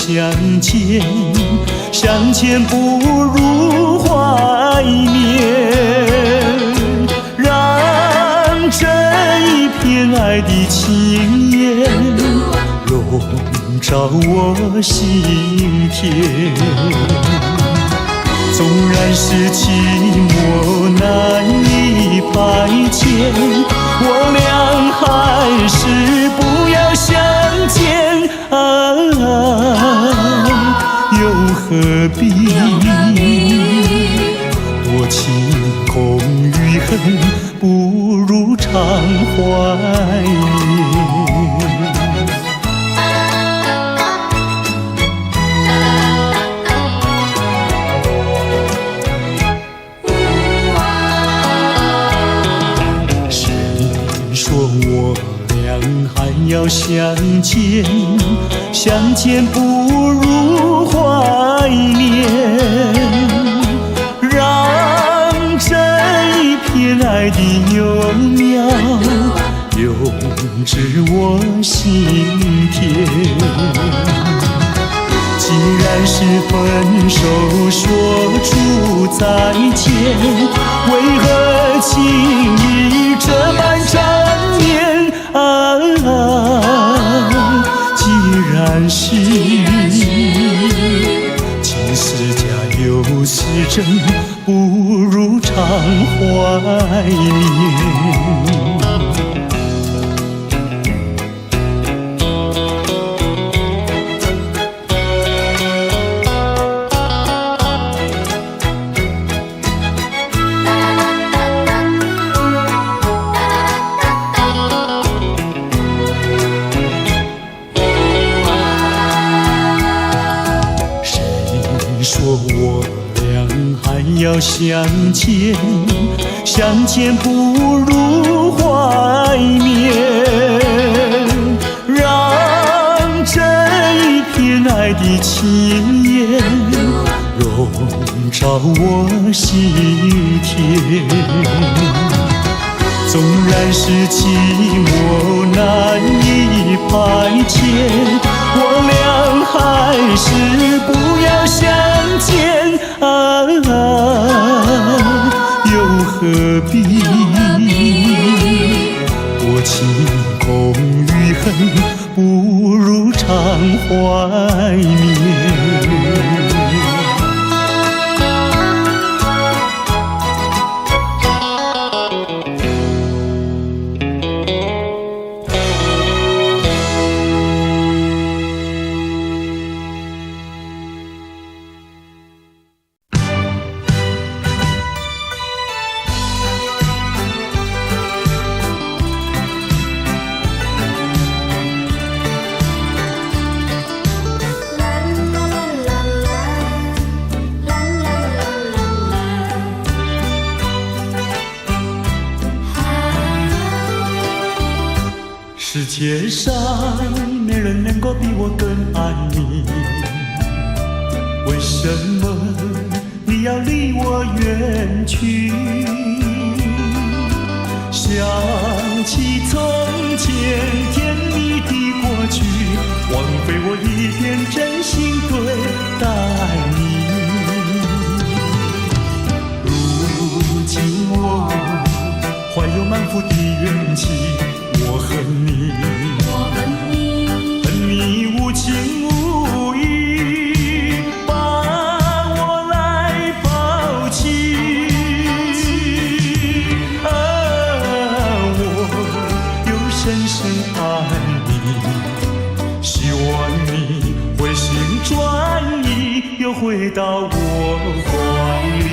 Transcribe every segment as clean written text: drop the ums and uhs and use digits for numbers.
相见，相见不如怀念。让这一片爱的情缘笼罩我心田。纵然是寂寞难以排遣，我俩还是不要相见又何必多情空余恨，不如常怀念。我俩还要相见，相见不如怀念。让这一片爱的幼苗永植我心田。既然是分手说出再见，为何情意这般缠绵既然是情是假又是真，不如常怀念。说我俩还要相见，相见不如怀念。让这一片爱的情缘笼罩我心田。纵然是寂寞难以排遣，我俩还是不要相见又何必多情空余恨，不如常怀念。世界上没人能够比我更爱你，为什么你要离我远去？想起从前甜蜜的过去，枉费我一片真心对待你。如今我怀有满腹的怨气，我恨你，恨你无情无义，把我来抛弃。我又深深爱你，希望你回心转意，又回到我怀里。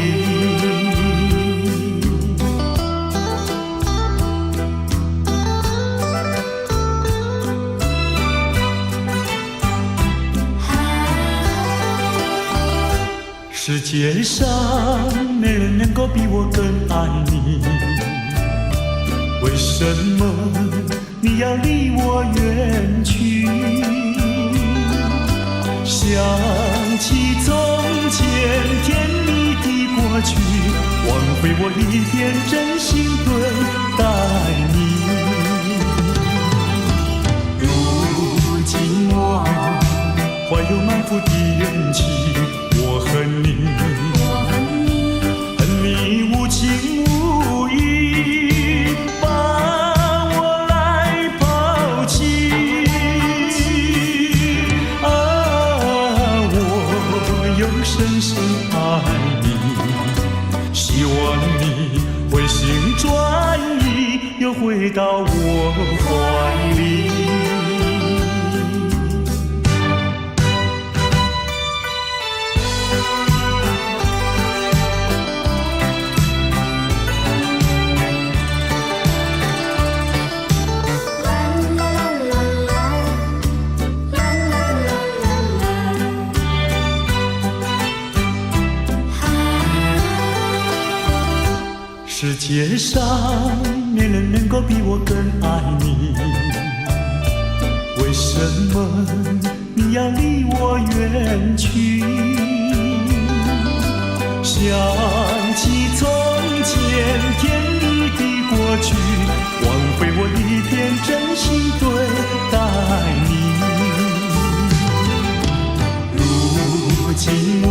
世界上没人能够比我更爱你，为什么你要离我远去？想起从前甜蜜的过去，枉费我一片真心对待你。如今我怀怀有满腹的怨气。我恨你，恨你无情无义，把我来抛弃。啊，我又深深爱你，希望你回心转意，又回到我怀里。世界上没人能够比我更爱你，为什么你要离我远去？想起从前甜蜜的过去，枉费我一片真心对待你。如今我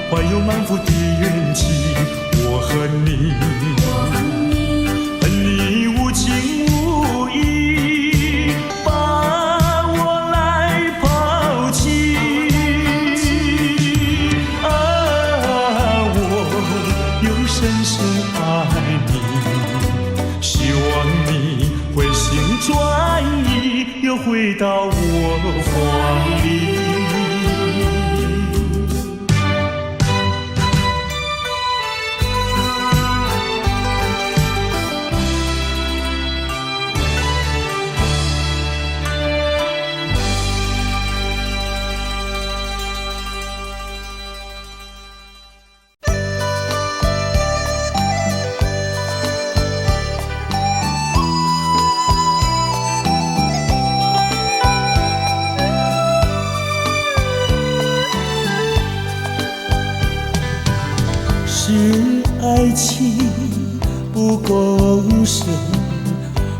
怀有满腹的怨气，我恨你，恨你无情无义，把我来抛弃。啊，我又深深爱你，希望你回心转意，又回到我怀里。是爱情不够深，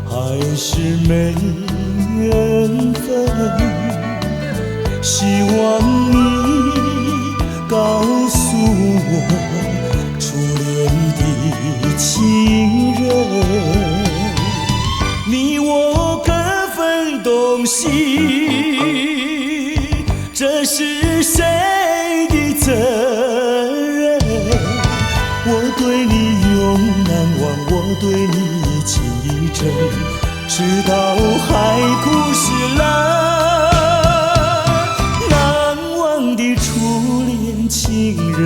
还是没缘分？希望你告诉我，初恋的情人，你我各分东西，这是谁的责任？我对你永难忘，我对你情意真，直到海枯石烂，难忘的初恋情人。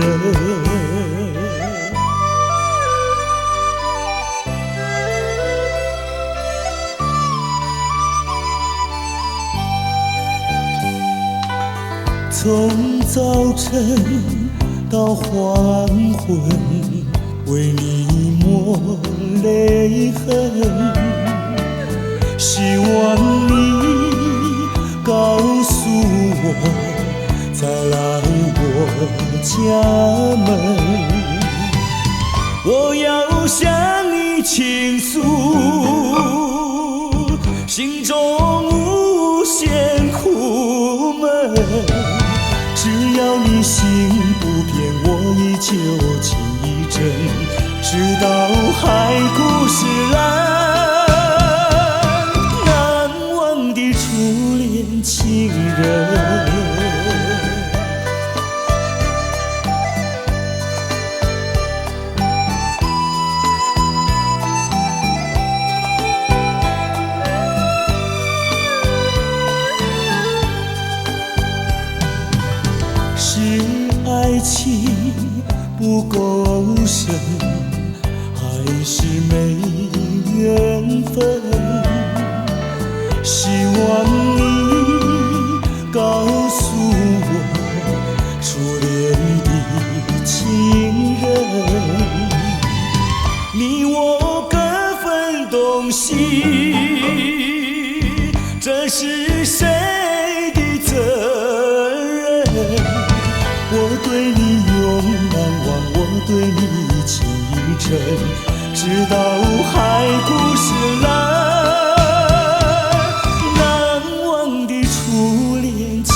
从早晨到黄昏，为你抹泪痕，希望你告诉我，再来我家门，我要向你倾诉心中无限苦闷，只要你心不变，我依旧情意真，直到海枯石烂，难忘的初恋情人。是爱情不够深，还是没缘分？希望你告诉我，初恋的情人，你我各分东西，这是谁的责任？我对你永难忘，我对你情意真，直到海枯石烂，难忘的初恋情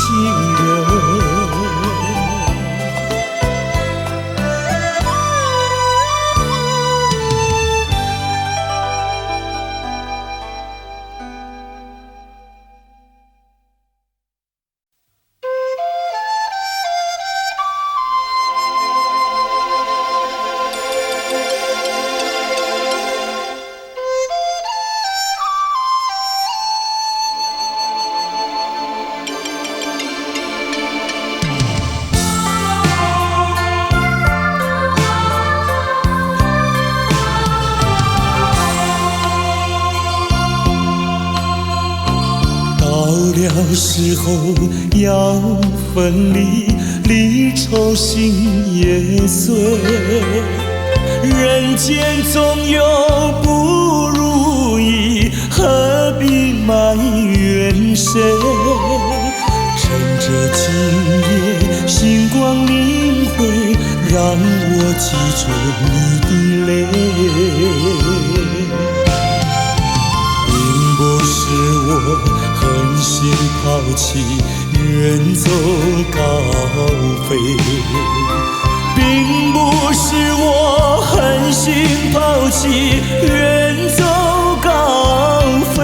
时候要分离，离愁心也碎。人间总有不如意，何必埋怨谁？趁着今夜星光明辉，让我记住你的泪。并不是我狠心抛弃，远走高飞。并不是我狠心抛弃，远走高飞。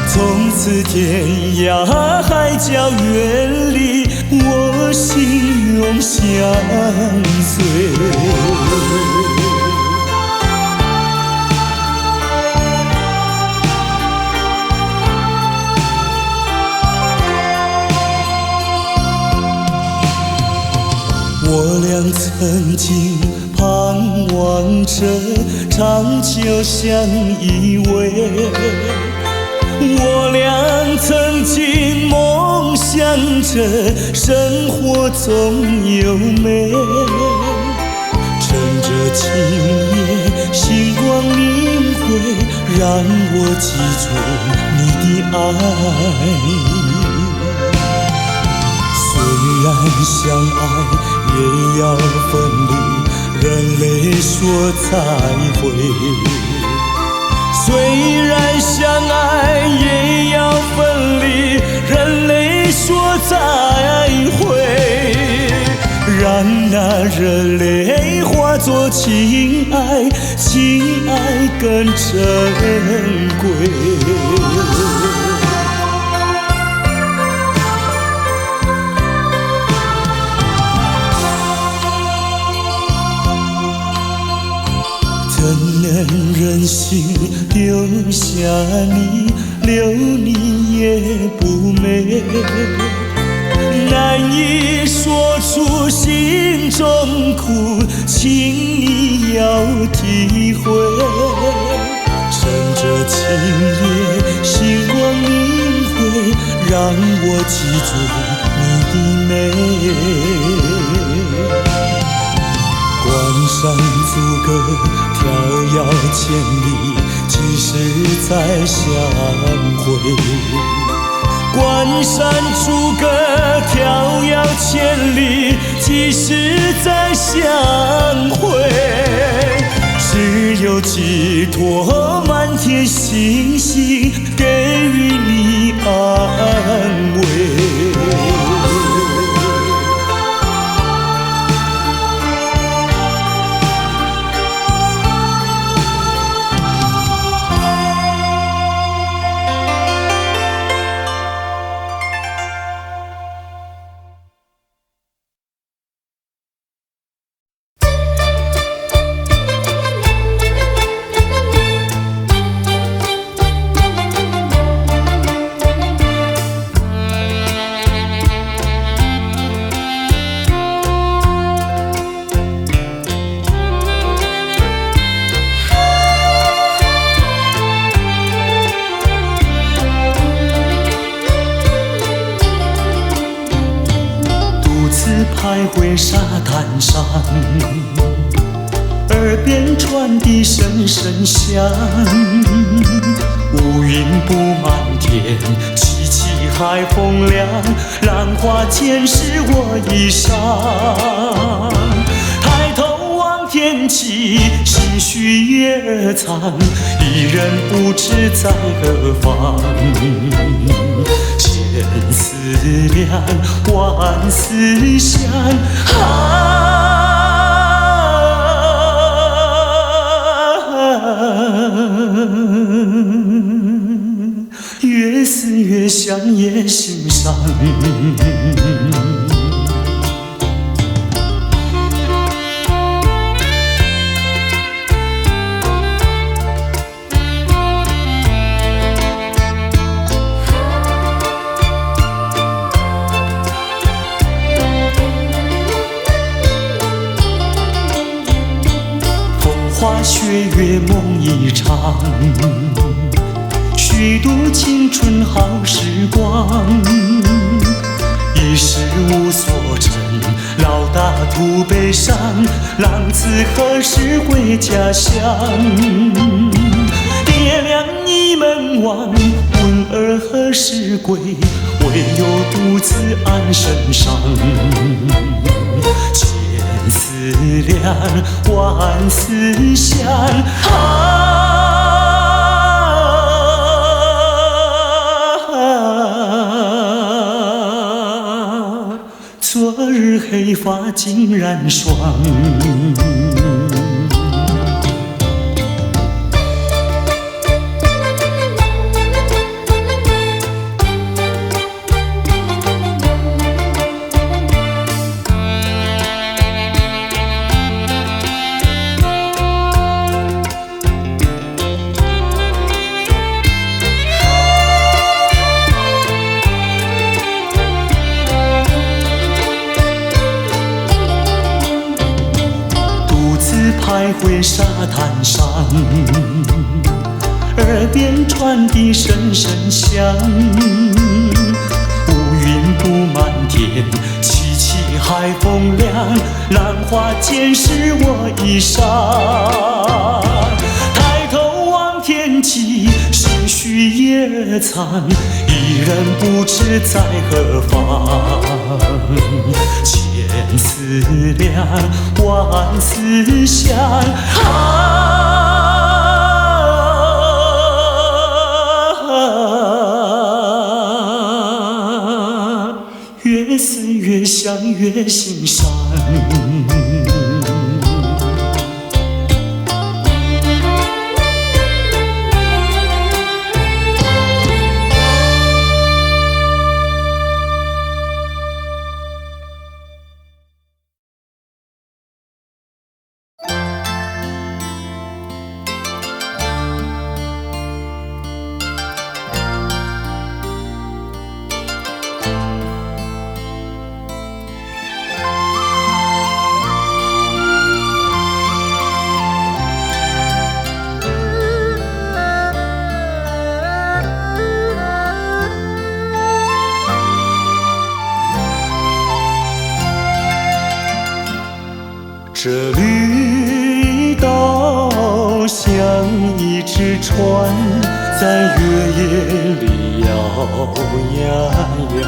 从此天涯海角远离，我心永相随。我俩曾经盼望着长久相依偎，我俩曾经梦想着生活总有美。趁着今夜星光明辉，让我记住你的爱。虽然相爱也要分离，人泪说再会。虽然相爱也要分离，人泪说再会。让那热泪化作情爱，情爱更珍贵。怎能忍心丢下你，留你也不美。难以说出心中苦，请你要体会。趁着今夜星光明辉，让我记住你的美。关山阻隔，迢遥千里，几时再相会？关山阻隔，迢遥千里，几时再相会？只有寄托满天星星，给予你安慰。徘徊沙滩上，耳边传递声声响。乌云布满天，凄凄海风凉，浪花溅湿我衣裳。抬头望天际，心绪也藏，一人不知在何方。千思量，万思想，越思越想也心伤。花雪月梦一场，许虚度青春好时光。一事无所成，老大徒悲伤，郎此何时回家乡？爹娘倚门望，问儿何时归？唯有独自安身上。千思量，万思想，昨日黑发竟然霜。徘徊沙滩上，耳边传递声声响。乌云布满天，凄凄海风凉，浪花溅湿我衣裳。抬头望天际，心绪也藏，一人不知在何方。千思量，万思想，越思越想越心伤。这绿岛像一只船，在月夜里摇呀摇。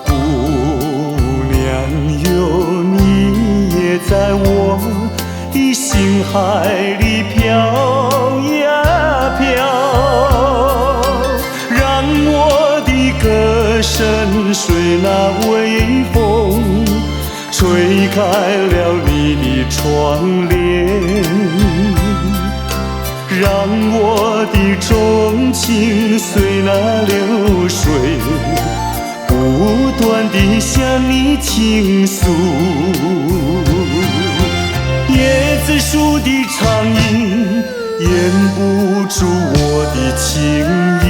姑娘哟，你也在我的心海里飘呀飘，让我的歌声随那微风吹开了你的窗帘，让我的钟情随那流水不断地向你倾诉。椰子树的长影掩不住我的情意，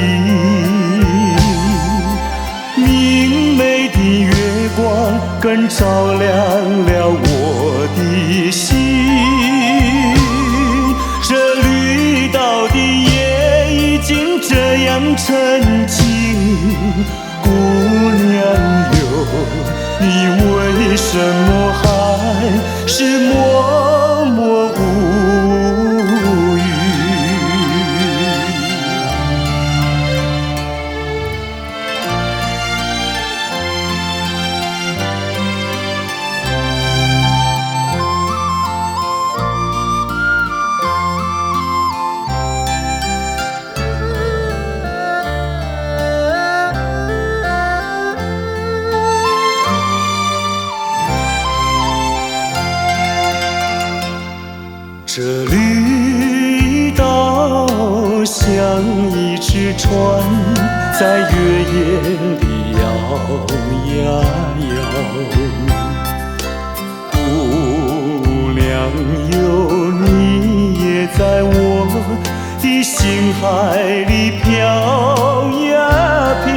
明媚的月光更照亮了我的心。这绿岛的夜已经这样沉静，姑娘哟，你为什么还是默默无语？这绿岛像一只船，在月夜里摇呀摇。姑娘哟，你也在我的心海里飘呀飘，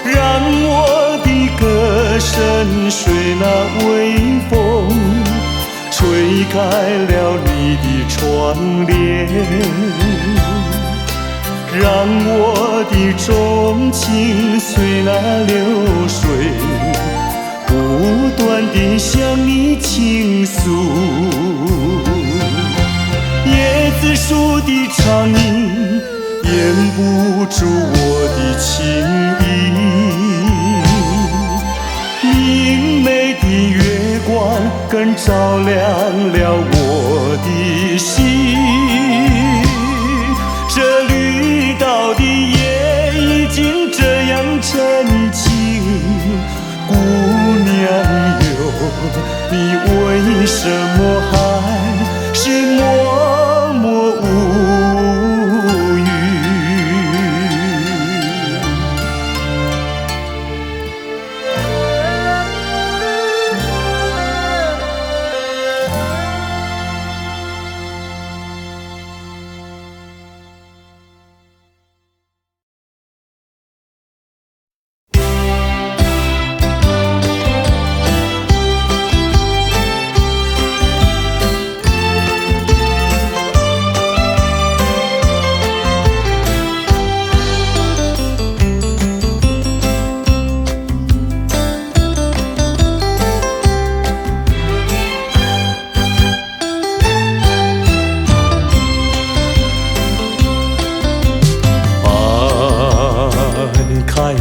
让我的歌声随那微风吹离开了你的窗帘，让我的钟情随那流水，不断地向你倾诉。叶子树的长影掩不住我的情意，明媚的月光更照亮了我的心。这绿岛的夜已经这样沉静，姑娘哟，你为什么还是默默无语？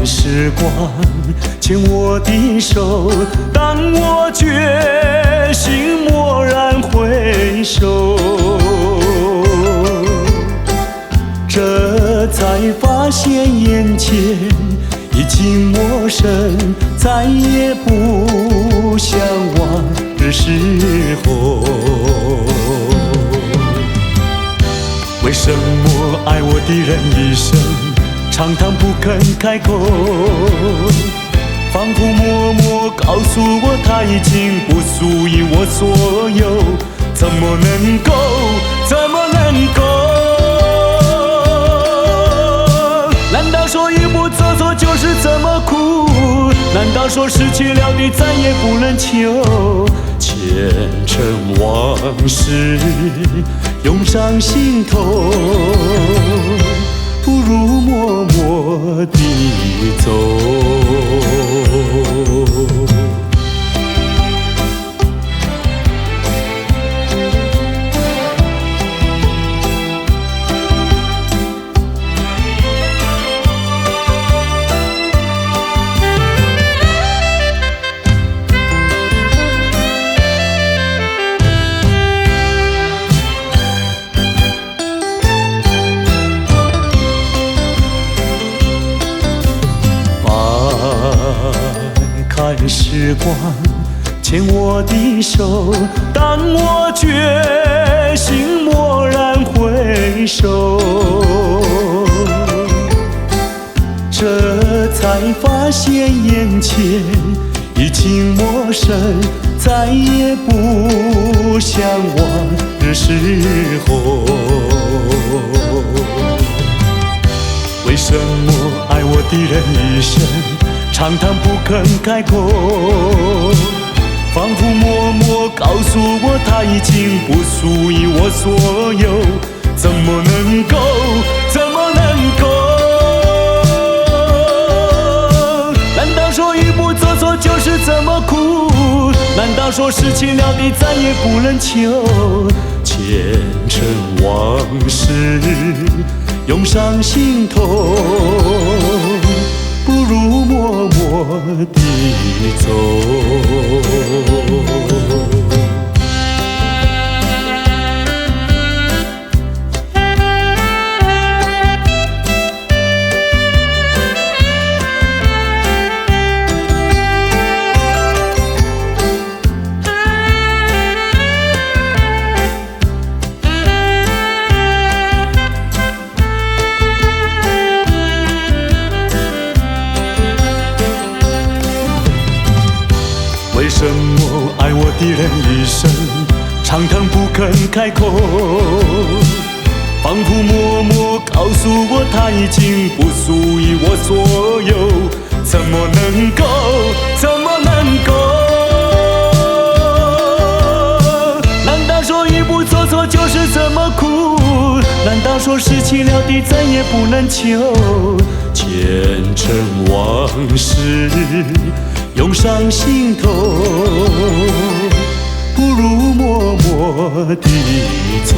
时光牵我的手，当我决心蓦然回首，这才发现眼前已经陌生，再也不像往日时候。为什么爱我的人一生长叹不肯开口，仿佛默默告诉我他已经不属于我所有，怎么能够，怎么能够？难道说一步走错就是这么苦？难道说失去了你再也不能求？前尘往事涌上心头，不如默默地走。看时光牵我的手，当我决心蓦然回首，这才发现眼前已经陌生，再也不像往日时候。为什么爱我的人一生长叹不肯开口，仿佛默默告诉我他已经不属于我所有，怎么能够，怎么能够？难道说一步走错就是这么苦？难道说失去了你再也不能求？前尘往事涌上心头，不如默默地走。为什么爱我的人一生长叹不肯开口，仿佛默默告诉我他已经不属于我所有，怎么能够，怎么能够？难道这么苦，难道说失去了的再也不能求？前尘往事涌上心头，不如默默地走。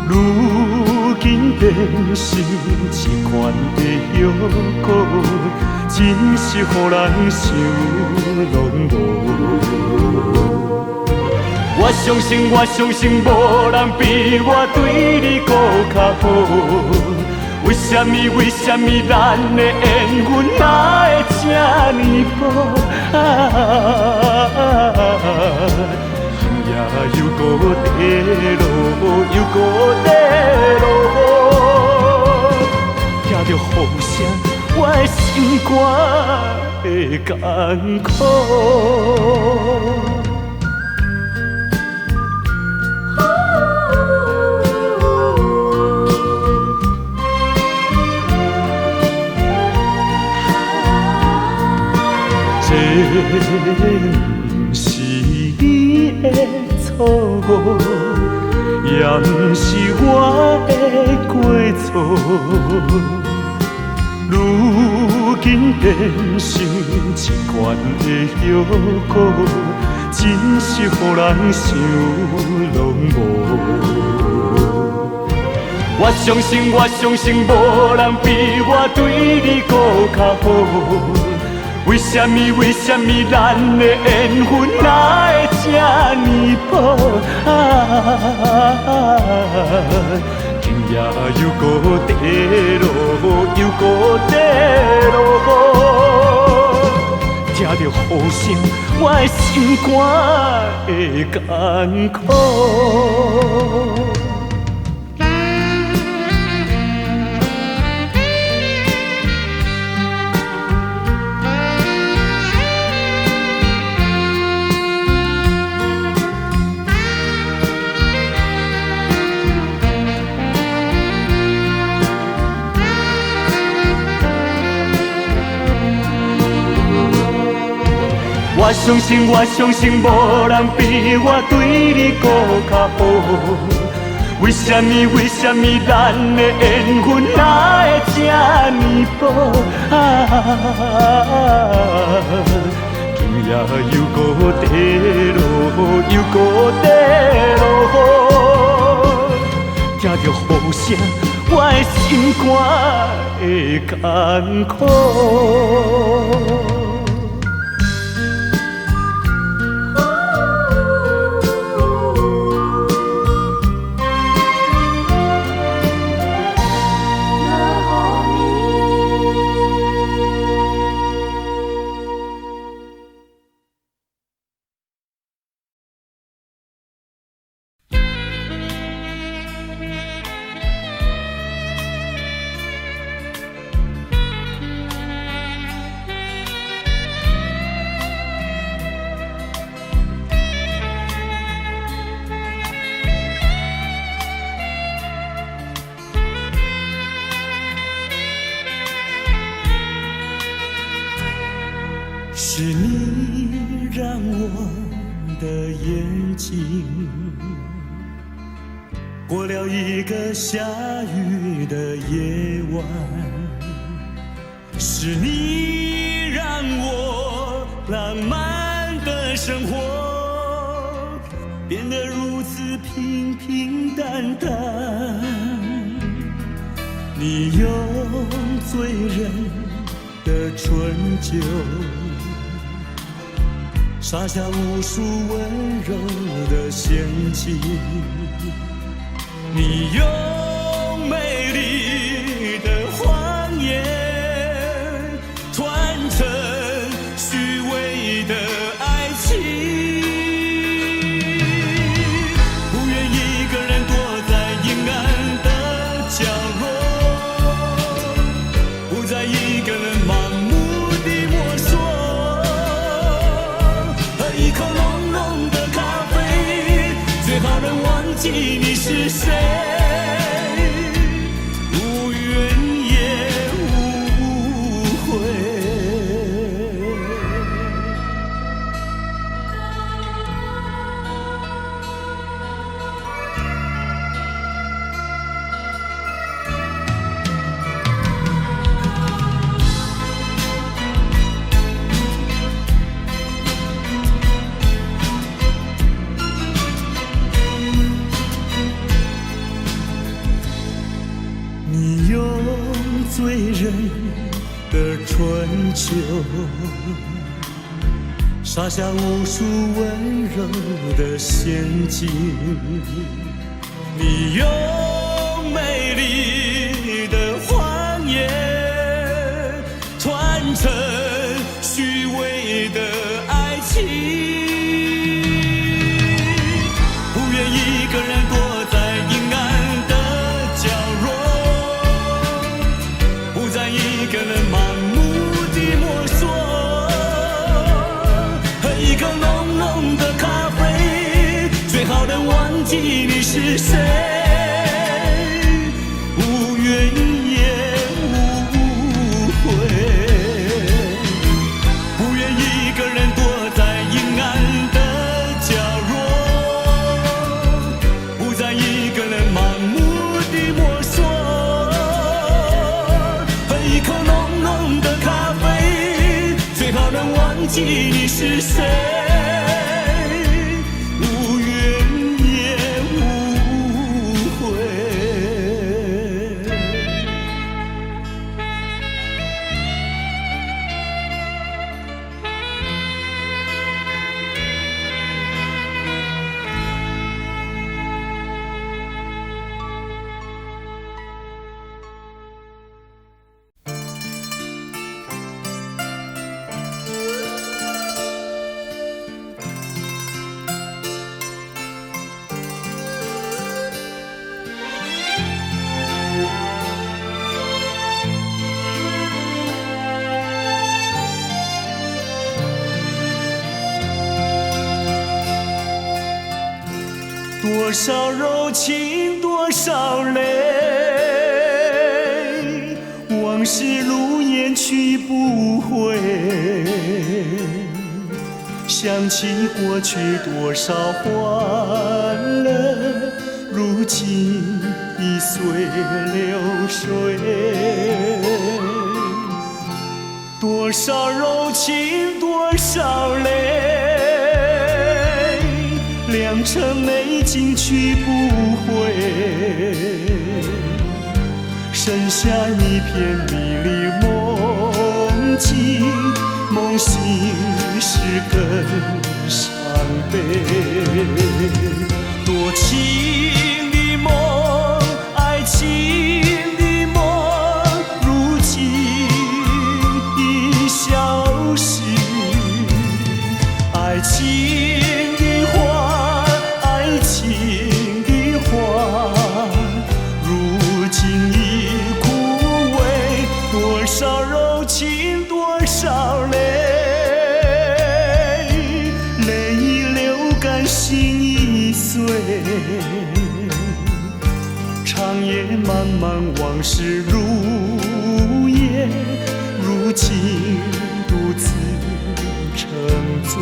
如今变成一款的药膏，真是予人想拢无。我相信，无人比我对你搁较好。为什么咱的缘分哪会这呢薄？又搁地落，又搁地落，听着雨声，我的心肝会艰苦。这是你的错误，也不是我的过错。如今变成一罐的药膏，真是予人想拢无。我相信，无人比我对你搁较好。为什么咱的缘分哪会这呢薄？今夜又搁地落，又搁地落，听着雨声，我的心肝会艰苦。我相信，无人比我对你搁较好。为什么咱的缘分哪会这呢薄？今夜又搁地落，又搁地落，听着雨声，我的心肝会艰苦。是你让我的眼睛过了一个下雨的夜晚，是你让我浪漫的生活变得如此平平淡淡。你用醉人的醇酒洒下无数温柔的陷阱，你用美丽的谎言团成虚伪的爱情，不愿一个人躲在阴暗的角落，不再一个人盲目地摸索，喝一口浓浓的咖啡，最好能忘记你是谁，无怨也无悔。你用醉人的醇酒洒下无数温柔的陷阱，你用美丽的谎言团成虚伪的爱情，不愿一个人躲在阴暗的角落，不再一个人盲目地摸索，喝一口浓浓的咖啡，最好能忘记你是谁，无怨也无悔，不愿一个人躲在阴暗的角落，不再一个人盲目地摸索，喝一口浓浓的咖啡，最好能忘记你是谁，无怨也无悔。多少柔情多少泪，往事如烟去不回，想起过去多少欢乐，如今已随流水。多少柔情多少泪，良辰美景去不回，剩下一片迷离梦境，梦醒时更伤悲。多情的梦，爱情的梦，如今已消失，爱情的花，爱情的花，如今已枯萎。多少柔情多少泪，泪已流干心已碎，长夜漫漫往事如烟，如今独自沉醉。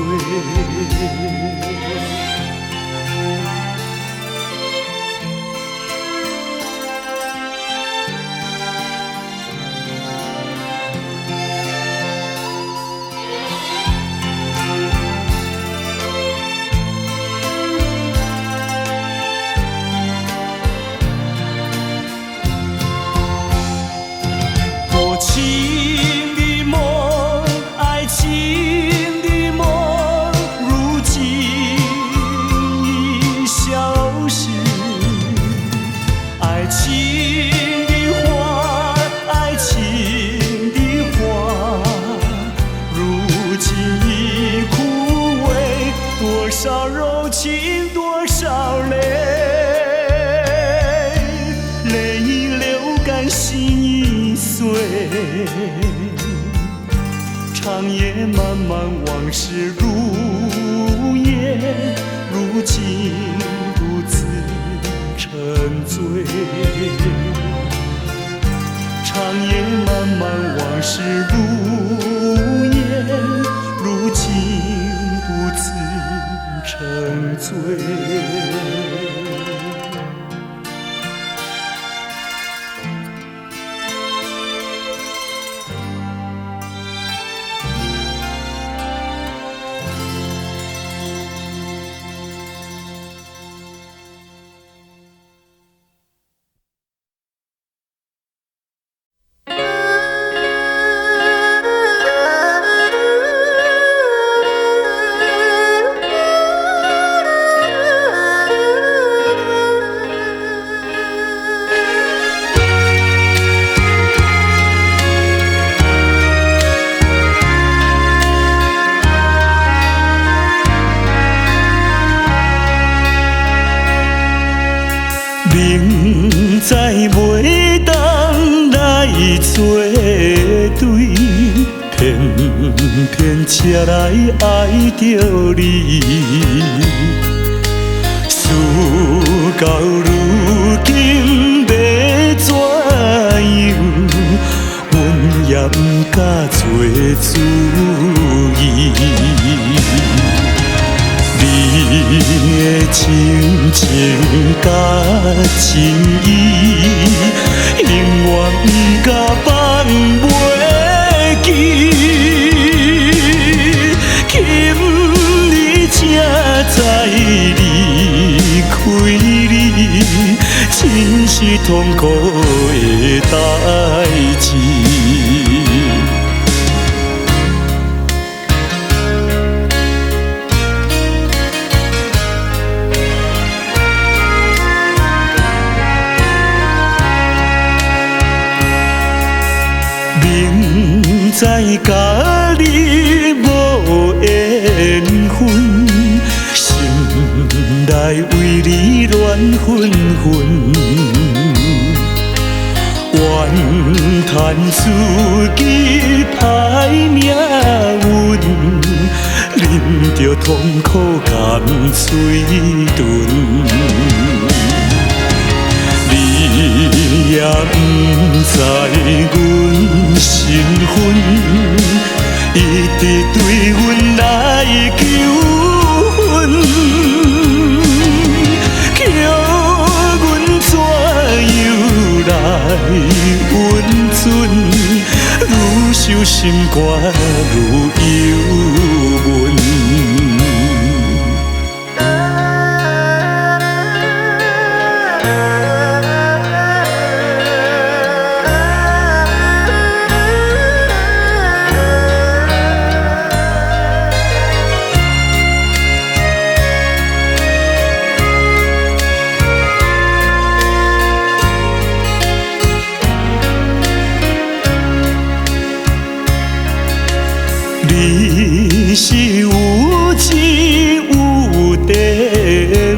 少柔情多少泪，泪已流干心已碎。长夜漫漫往事如烟，如今独自沉醉。长夜漫漫往事如烟，如今独自沉醉。明知袂当来作对，偏偏才来爱着你。事到如今要怎样，阮也不敢做主意。你的情情甲情意，永远不甲放袂记。今日才知离开你，真是痛苦的代志。明知甲你无缘分，心内为你乱纷纷，怨叹自己歹命运，啉着痛苦甘水顿。你也不知阮身份，一直对阮来求婚，叫阮怎样来温存？愈想心肝愈忧闷。你是有钱有地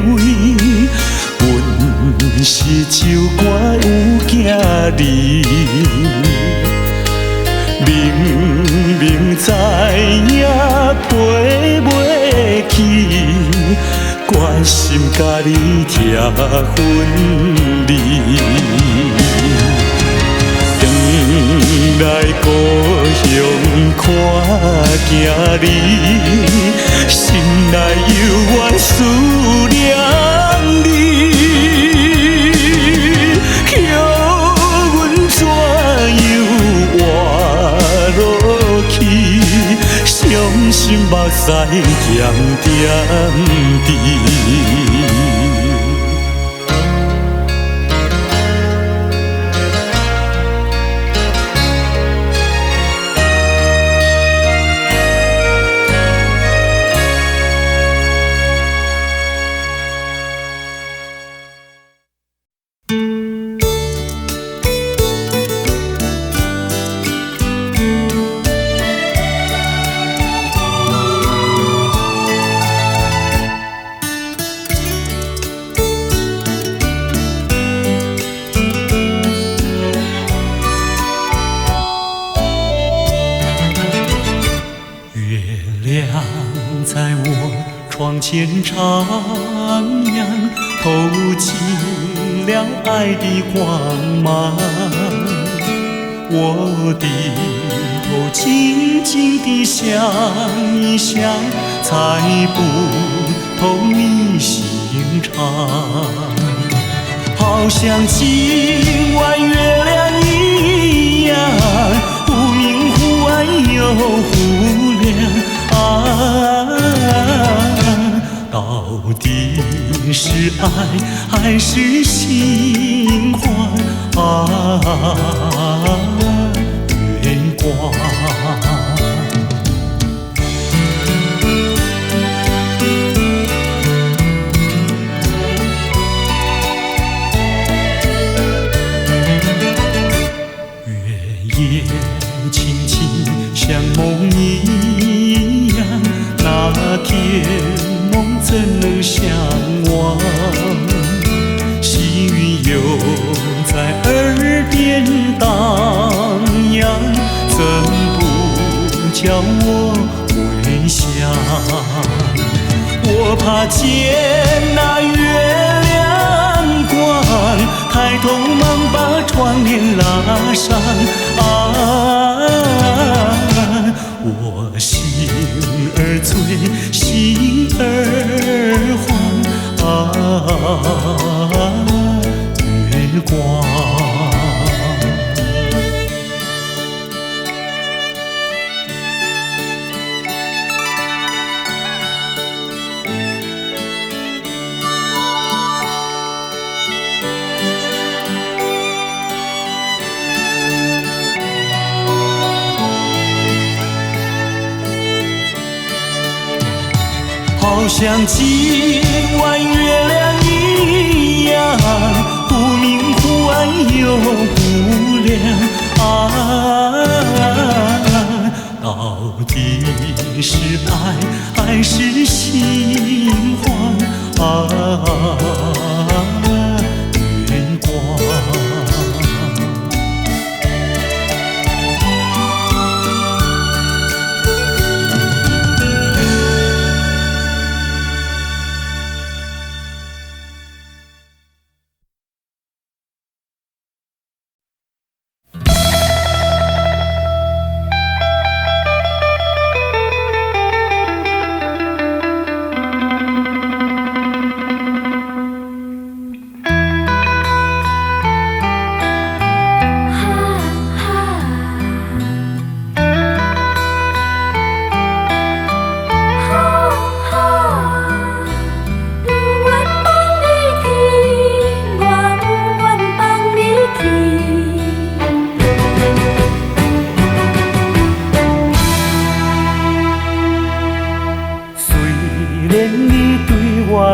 位，阮是酒馆有囝儿，明明知影赔袂起，决心甲你拆分离。来故乡看囝儿，心内犹原思念你，叫阮怎样活落去？伤心目屎点点滴。间徜徉，透进了爱的光芒。我低头静静地想一想，猜不透你心肠。好像今晚月亮一样，忽明忽暗又忽亮到底是爱还是心慌月光。月夜轻轻像梦一样，那天梦怎能相忘？细雨又在耳边荡漾，怎不叫我回想？我怕见那月亮光，抬头忙把窗帘拉上我心儿醉，心儿慌月光。好像今晚月亮一样，忽明忽暗又忽亮到底是爱还是心慌月光。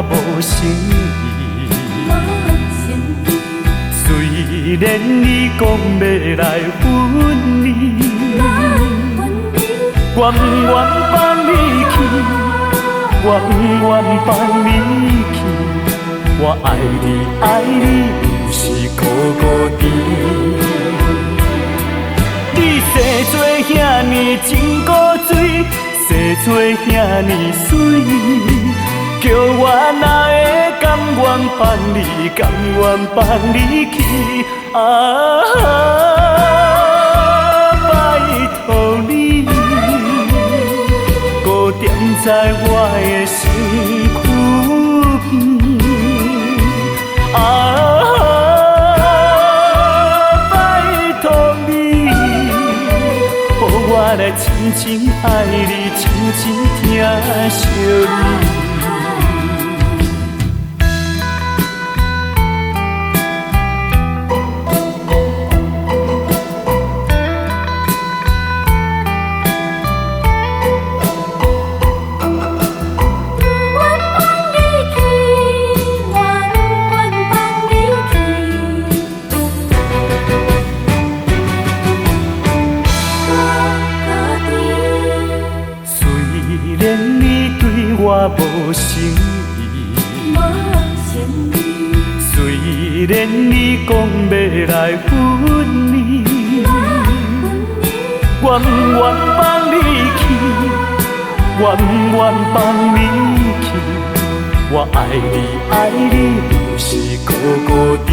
无诚意，虽然你讲要来分离，我不愿放你去，我不愿放你去，我爱你爱你不是孤孤单。你生做遐尼真古锥，生做遐尼水。叫我哪会甘愿放你，甘愿放你去拜托你，搁踮在我的身躯边拜托你，予我来真真爱你，真真疼惜你。我无诚意，虽然你讲要来分离，我不愿放你去，我不愿放你去。我爱你爱你，就是孤孤单。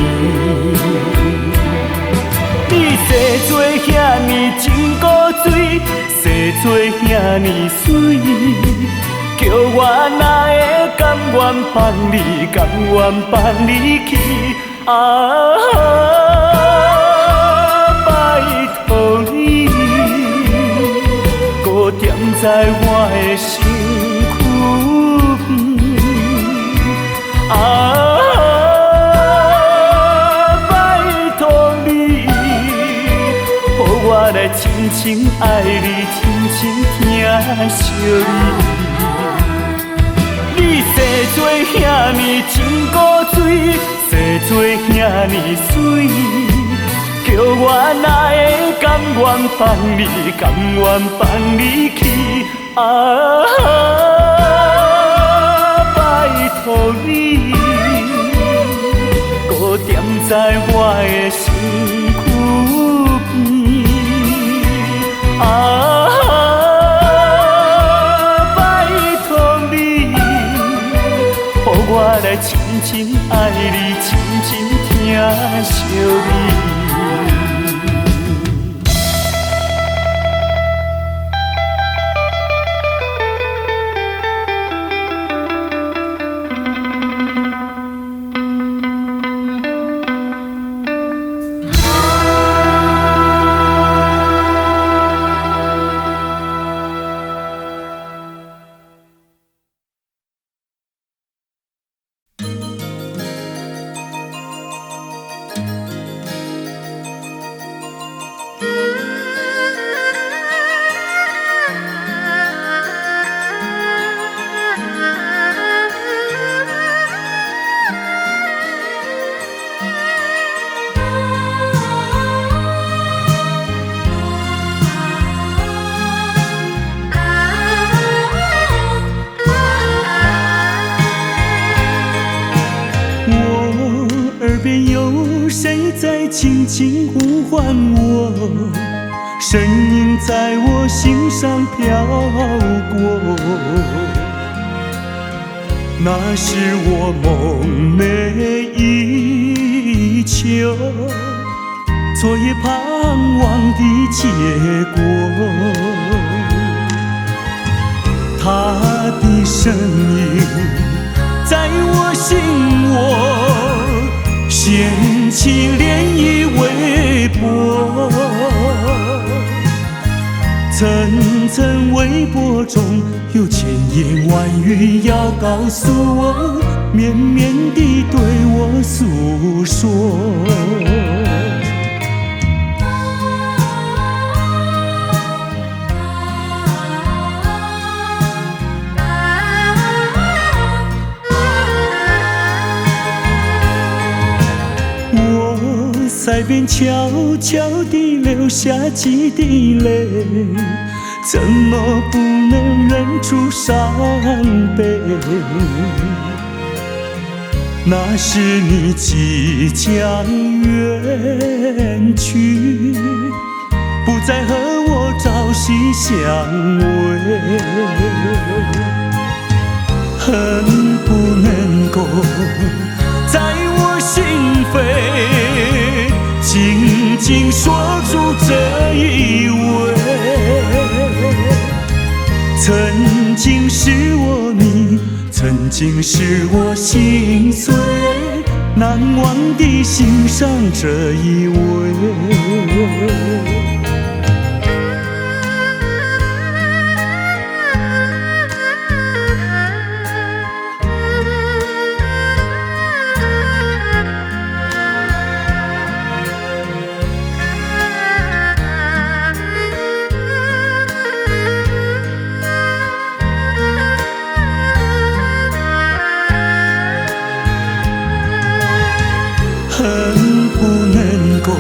你生做遐尼真古锥，生做遐尼水，叫我哪会甘愿放你，甘愿放你去？拜托你，搁踮在我的身躯边。拜托你，予我来深深爱你，深深疼惜你。你生做遐尼真古锥，生做遐尼水，叫我哪会甘愿放你，甘愿放你去？拜托你，搁踮在我的身躯边。拜托你，予我来深深爱你，深深疼惜你。轻轻呼唤我，声音在我心上飘过。那是我梦寐以求，昨夜盼望的结果。他的声音在我心窝，掀起涟漪微波，层层微波中有千言万语要告诉我，绵绵地对我诉说。在边悄悄地流下几滴泪，怎么不能忍住伤悲？那是你即将远去，不再和我朝夕相偎，恨不能够在我心扉紧紧锁住这一吻，曾经是我你，曾经是我心碎，难忘地欣赏这一位。恨不能够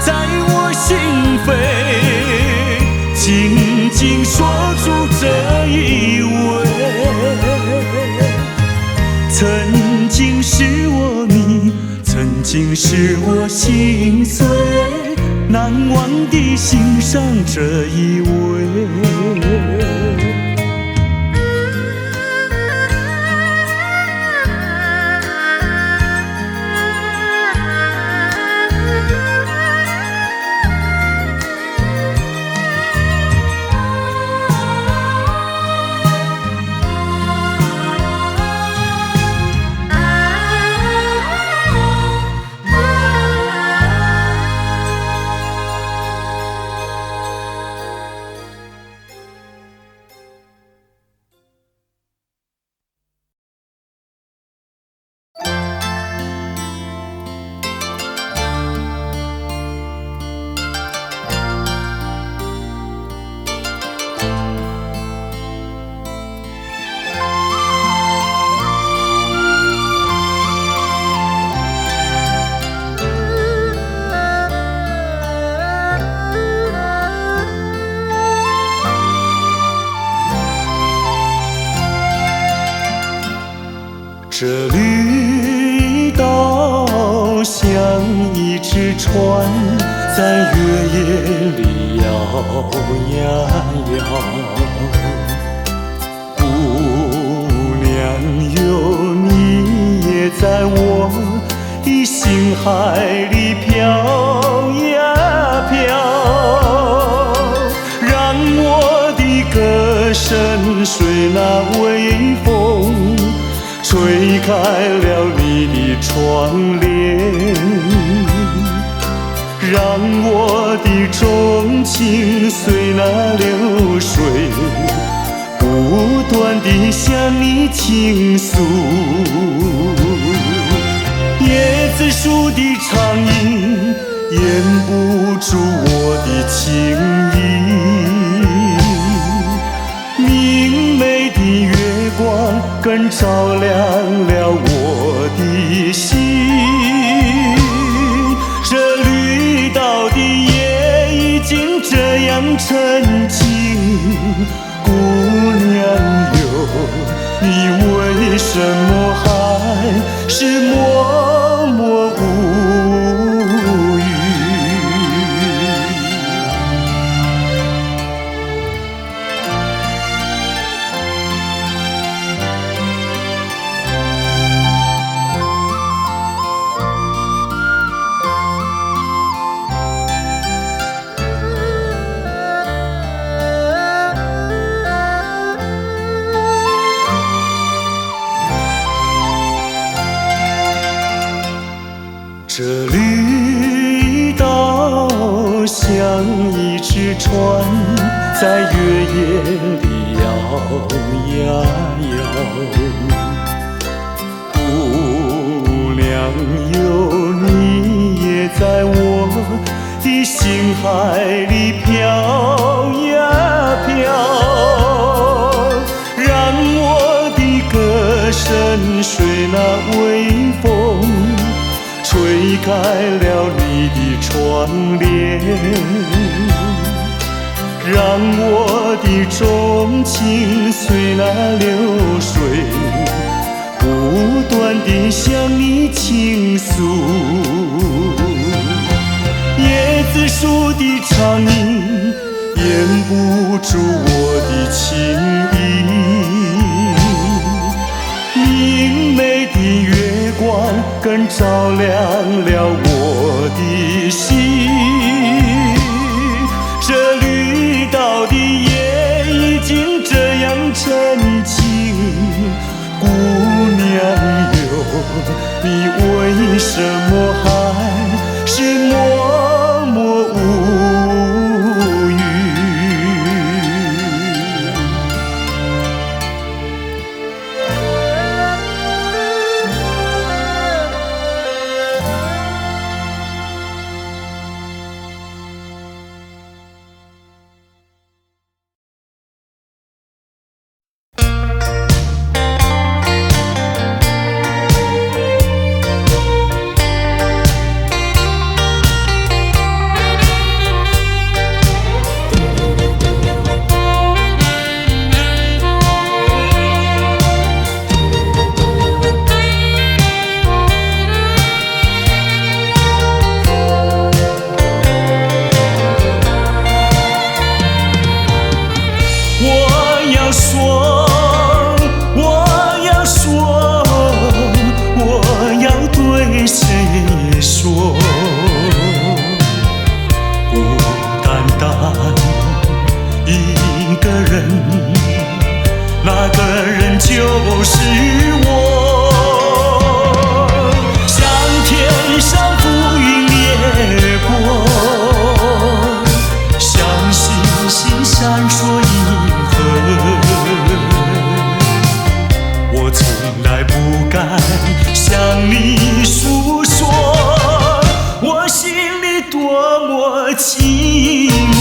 在我心扉紧紧锁住这一吻，曾经是我你，曾经是我心碎，难忘地欣赏这一位。这绿岛像一只船，在月夜里摇呀摇。姑娘哟，你也在我的心海里飘呀飘，让我的歌声随那微风吹开了你的窗帘，让我的钟情随那流水不断地向你倾诉。椰子树的长影掩不住我的情意，明媚的月光更照亮了我的心。这绿岛的夜已经这样沉静，姑娘哟，你为什么还是默默无语？这绿岛像一只船，在月夜里摇呀摇。姑娘哟，你也在我的心海里飘呀飘，让我的歌声随那微风吹开了你的窗帘，让我的钟情随那流水不断地向你倾诉。椰子树的长影掩不住我的情意，明媚的月光更照亮了我的心。这绿岛的夜已经这样沉静，姑娘哟，你为什么还是默默无语？就是我，像天上浮云掠过，像星星闪烁银河。我从来不敢向你诉说，我心里多么寂寞。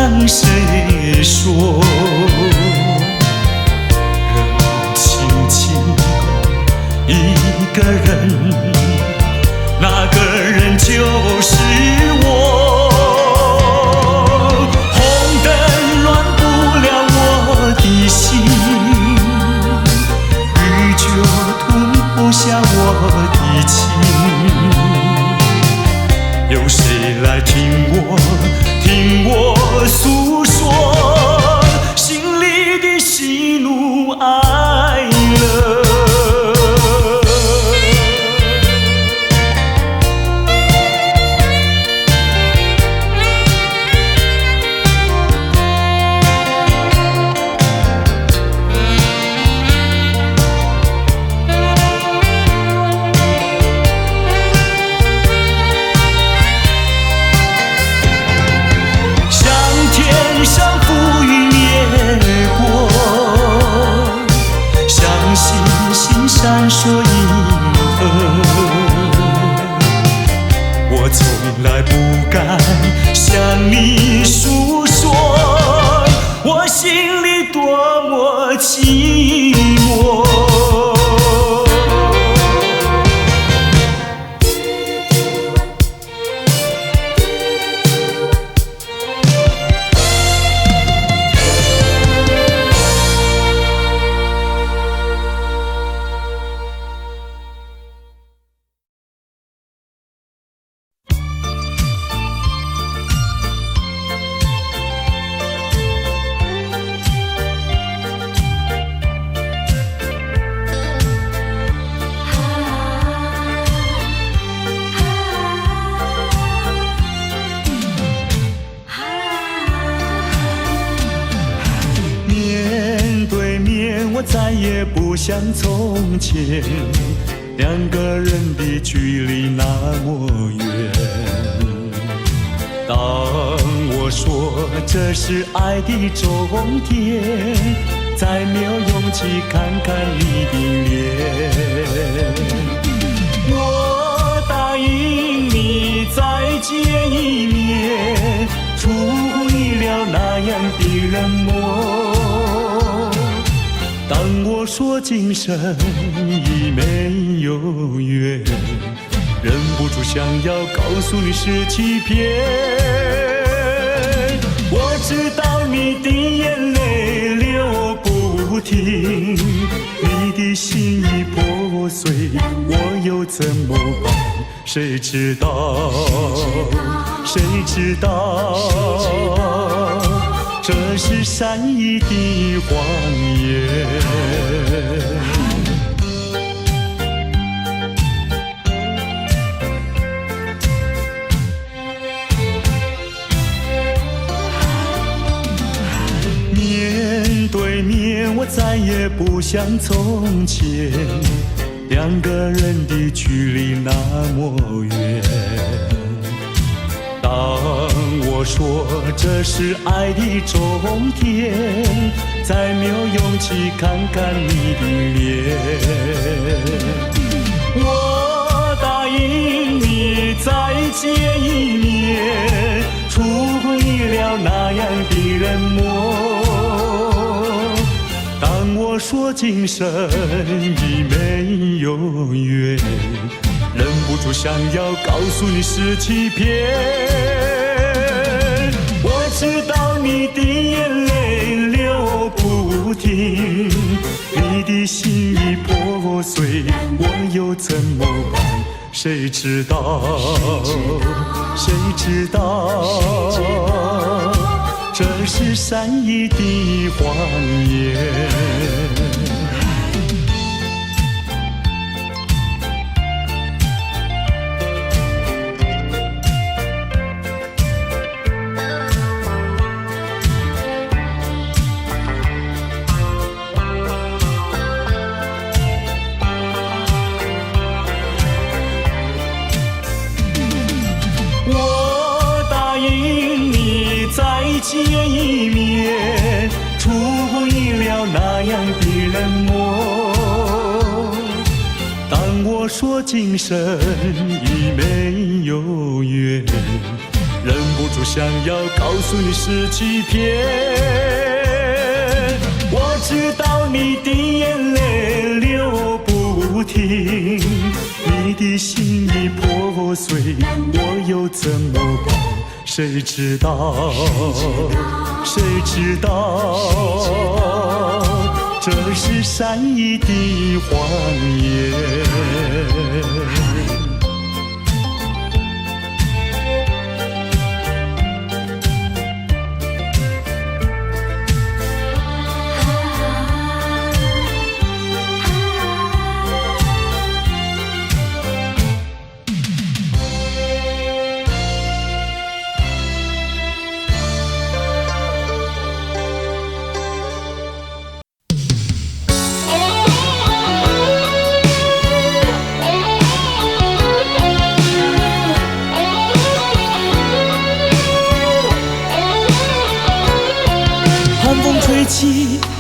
向谁说？人轻轻一个人，那个人就是我。红灯暖不了我的心，雨就吞不下我的情。有谁来听我诉说心里的喜怒哀乐？闪烁银河，我从来不敢向你诉说，我心里多么寂寞。再也不像从前，两个人的距离那么远。当我说这是爱的终点，再没有勇气看看你的脸。我答应你再见一面，出乎意料那样的冷漠。当我说今生已没有缘，忍不住想要告诉你是欺骗。我知道你的眼泪流不停，你的心已破碎，我又怎么办？谁知道？谁知道？这是善意的谎言。面对面，我再也不像从前，两个人的距离那么远。当我说这是爱的终点，再没有勇气看看你的脸。我答应你再见一面，出乎意料那样的冷漠。当我说今生已没有缘，忍不住想要告诉你是欺骗。我知道你的眼泪流不停，你的心已破碎，我又怎么办？谁知道？谁知道？这是善意的谎言。见一面，出乎意料那样的冷漠。当我说今生已没有缘，忍不住想要告诉你是欺骗。我知道你的眼泪流不停，你的心已破碎，我又怎么办？谁知道？谁知道？这是善意的谎言。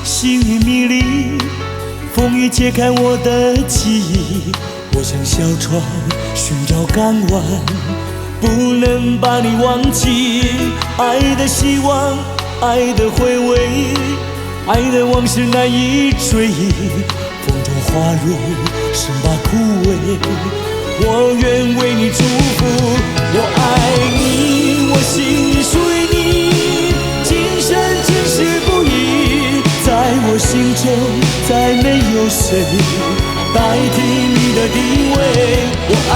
星雨迷离，风雨揭开我的记忆。我像小船寻找港湾，不能把你忘记。爱的希望，爱的回味，爱的往事难以追忆。风中花蕊生把枯萎，我愿为你祝福。我爱你，我心里属于你，今生今世不移。在我心中再没有谁代替你的地位。我爱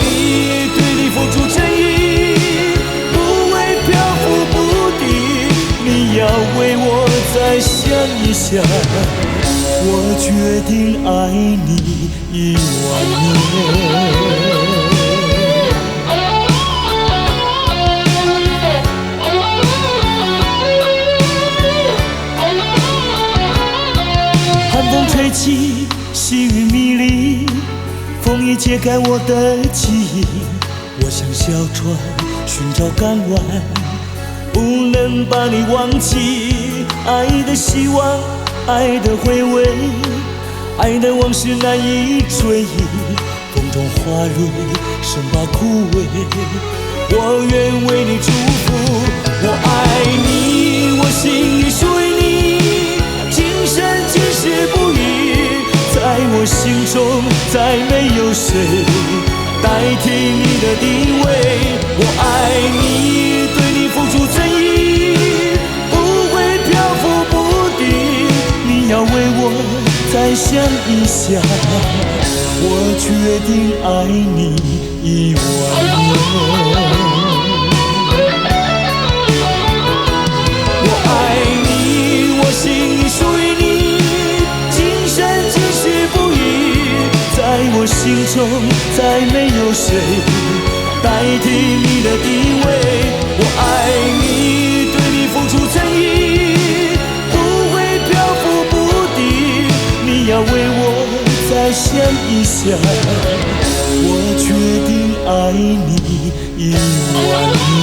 你，对你付出真意，不会漂浮不定。你要为我再想一想，我决定爱你10000年。风吹起，细雨迷离，风已揭开我的记忆。我像小船寻找港湾，不能把你忘记。爱的希望，爱的回味，爱的往事难以追忆。风中花蕊生把枯萎，我愿为你祝福。我爱你，我心里属于你，今生今世不移。在我心中再没有谁代替你的地位。我爱你，对你付出真意，不会漂浮不定。你要为我再想一想，我决定爱你10000年。心里属于你，今生今世不移。在我心中再没有谁代替你的地位。我爱你，对你付出真意，不会漂浮不定。你要为我再想一想，我决定爱你10000年。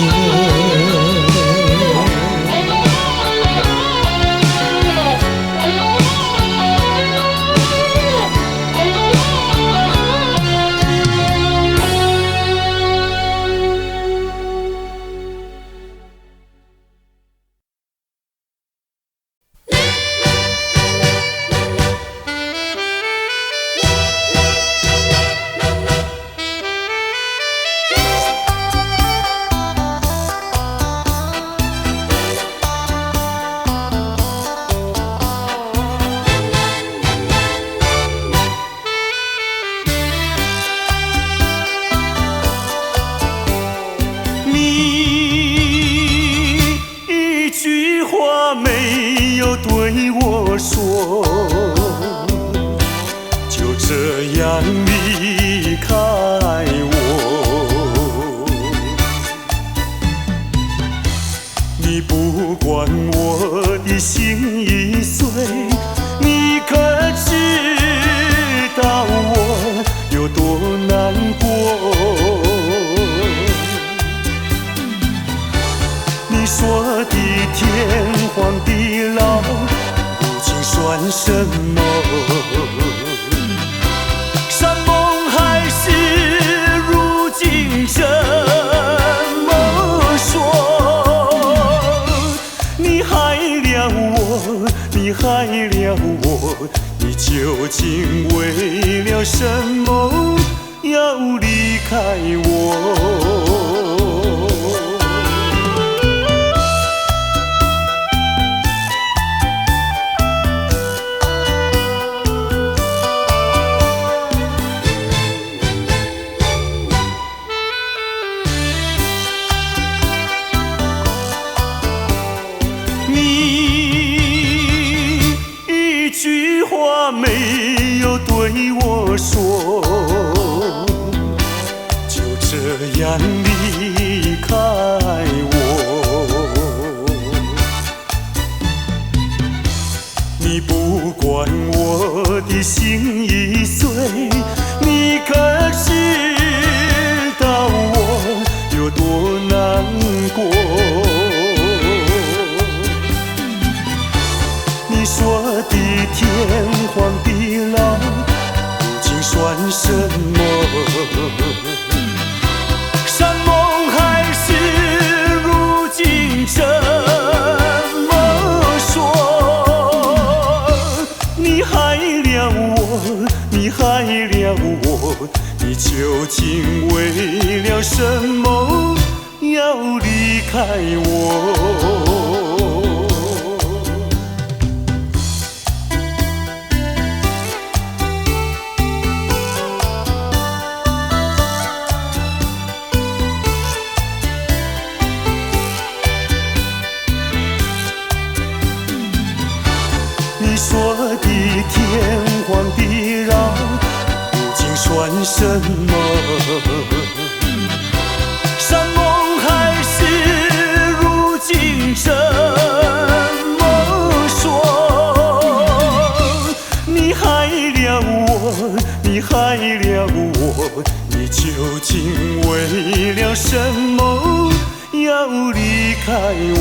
你害了我，你究竟为了什么要离开我？没有对我说，就这样离开我。你不管我的心已碎，你可知道我有多难过？你说的天荒地老，如今算什么？山盟海誓，如今怎么说？你害了我，你害了我，你究竟为了什么要离开我？你说的天荒地老，如今算什么？山盟海誓，如今怎么说？你害了我，你害了我，你究竟为了什么要离开我？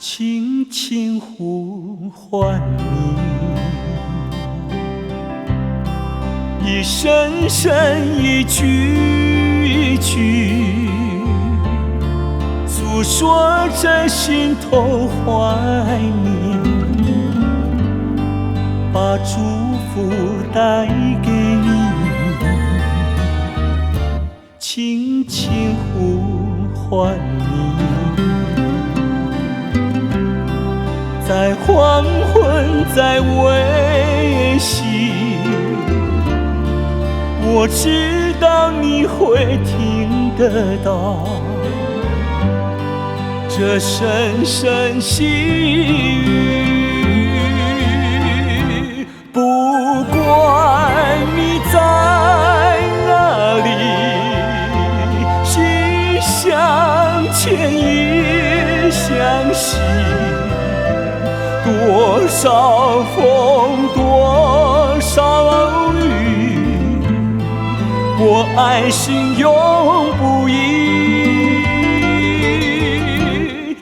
轻轻呼唤你，一声声一句句，诉说着心头怀念，把祝福带给你，轻轻呼唤你。在黄昏，在微醺，我知道你会听得到这声声细语。不管你在哪里，心相牵，意相系。多少风，多少雨，我爱心永不移。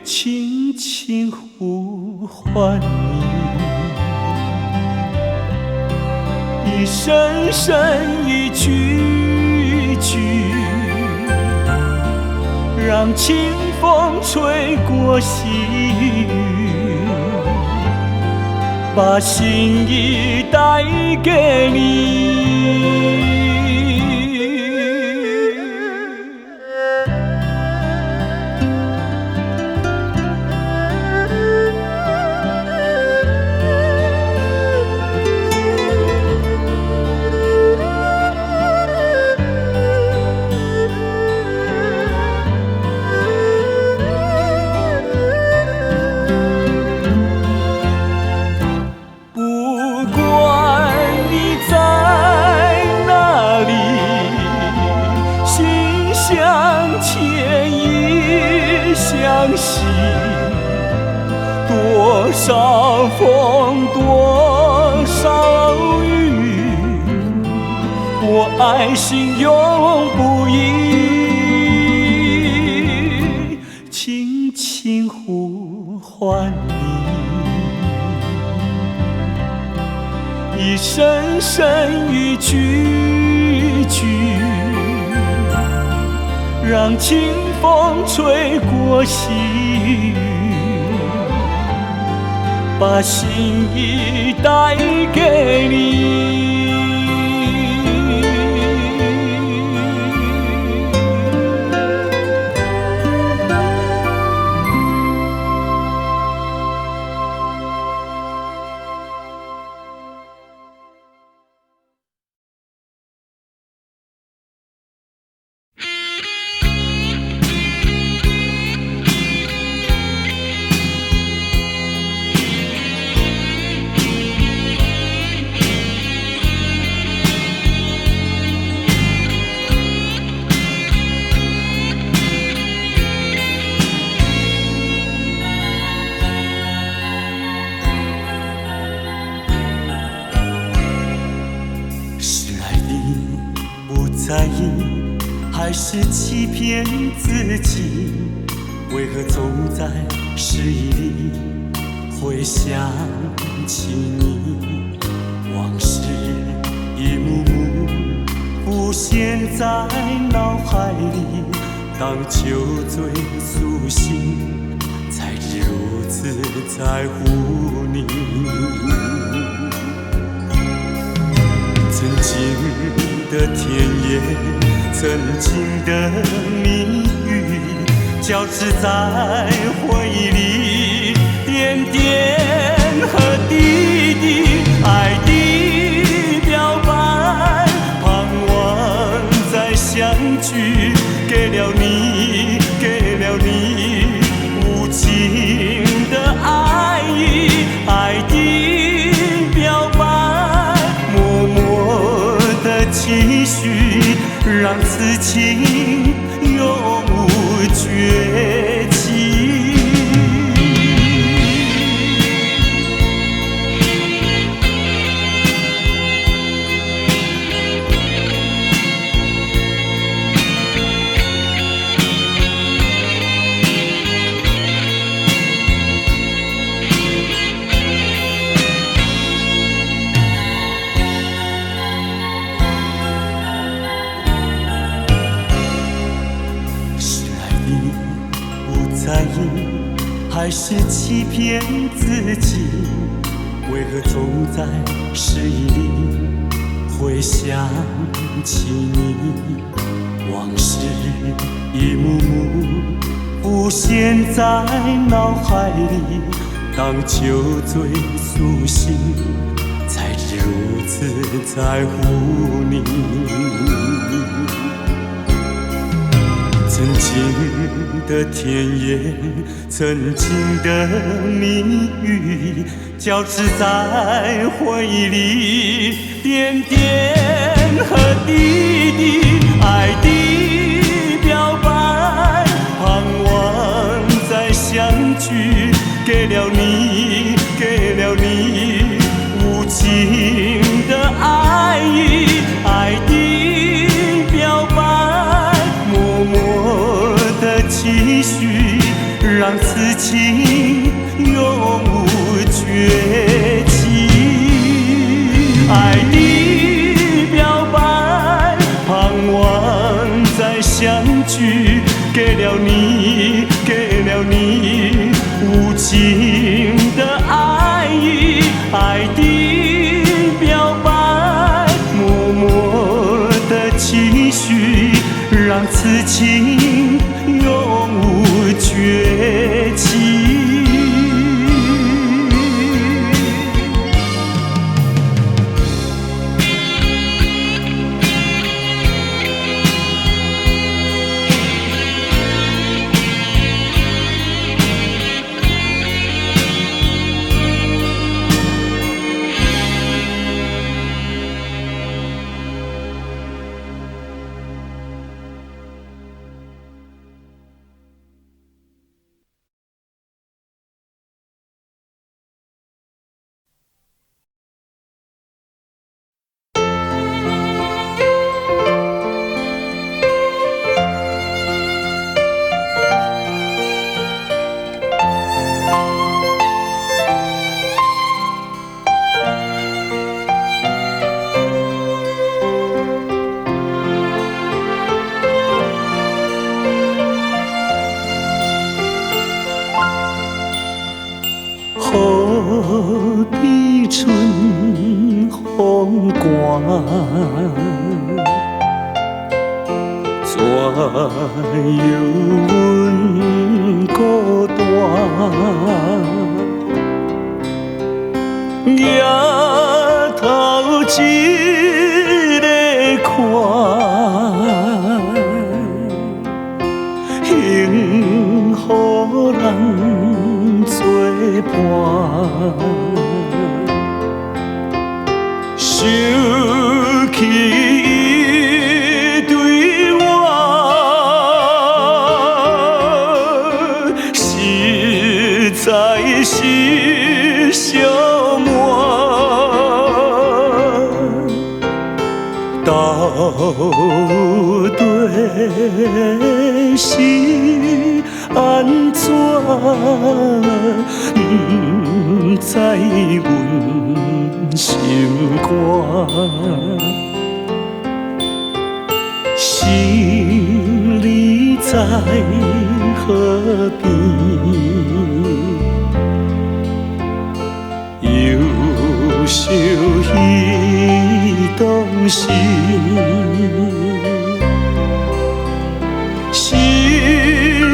轻轻呼唤你，一声声一句句，让清风吹过细雨，把心意带给你。少风，多少雨，我爱心永不移，轻轻呼唤你，一声声一句句，让清风吹过细雨，把心意带给你。在意还是欺骗自己？为何总在失意里会想起你？往事一幕幕浮现在脑海里，当酒醉苏醒，才知如此在乎你。曾经的甜言，曾经的蜜语，交织在回忆里，点点和滴滴，爱的表白，盼望再相聚，给了你，给了你无尽的爱意，爱的表白，默默期许，让此情永无绝期。在意还是欺骗自己？为何总在失意里会想起你？往事一幕幕浮现在脑海里，当酒醉苏醒，才知如此在乎你。曾经的甜言，曾经的蜜语，交织在回忆里，点点和滴滴，爱的表白，盼望再相聚，给了你，给了你无尽的爱意，爱的表白，默默期许，让此情永无绝期。爱的表白，盼望再相聚，给了你，给了你无尽的爱意，爱的表白，默默的期许，让此情永无绝期。比春风寒，怎由阮孤单？抬头一个看，幸福人作伴。想起伊对我，实在是寂寞。到底是安怎？不知阮心肝，心里在河边，忧愁彼当时。是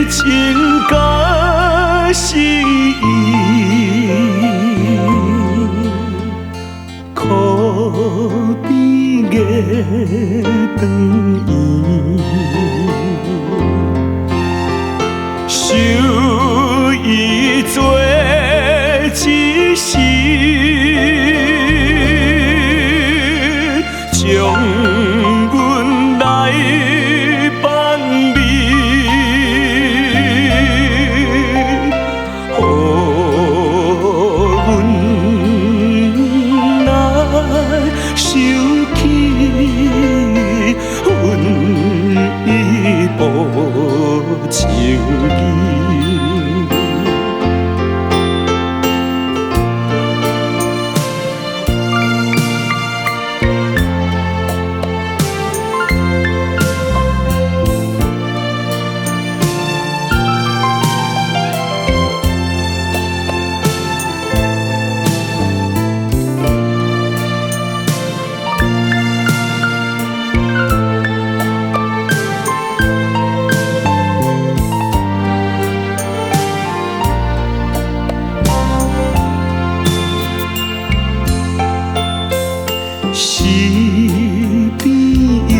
情甲是意，可比月长圆。想伊做一世，将阮来放美。情义，是比友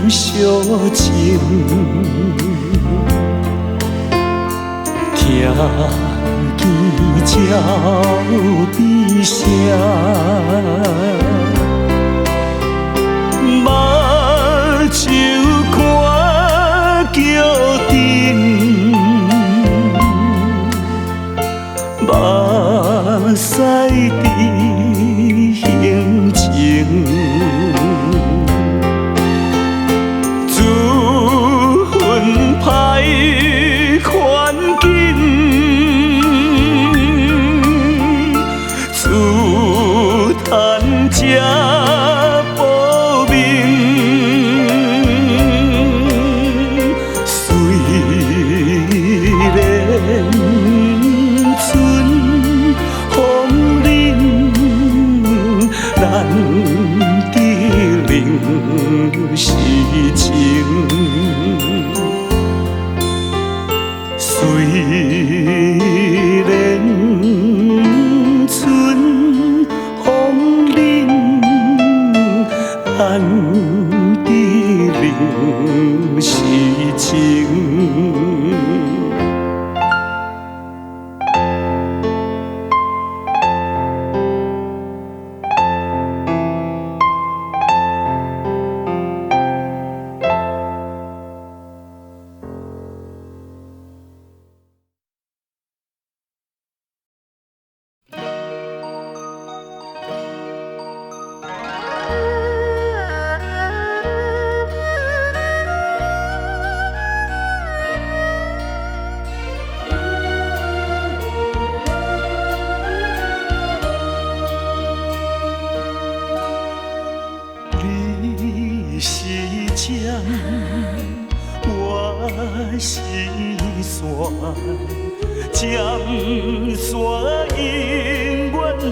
相情，听见鸟悲声，目睭看桥顶，目屎滴行情。自分歹环境，自叹这报命。虽然春风凛，咱的灵是情。虽然春风凛，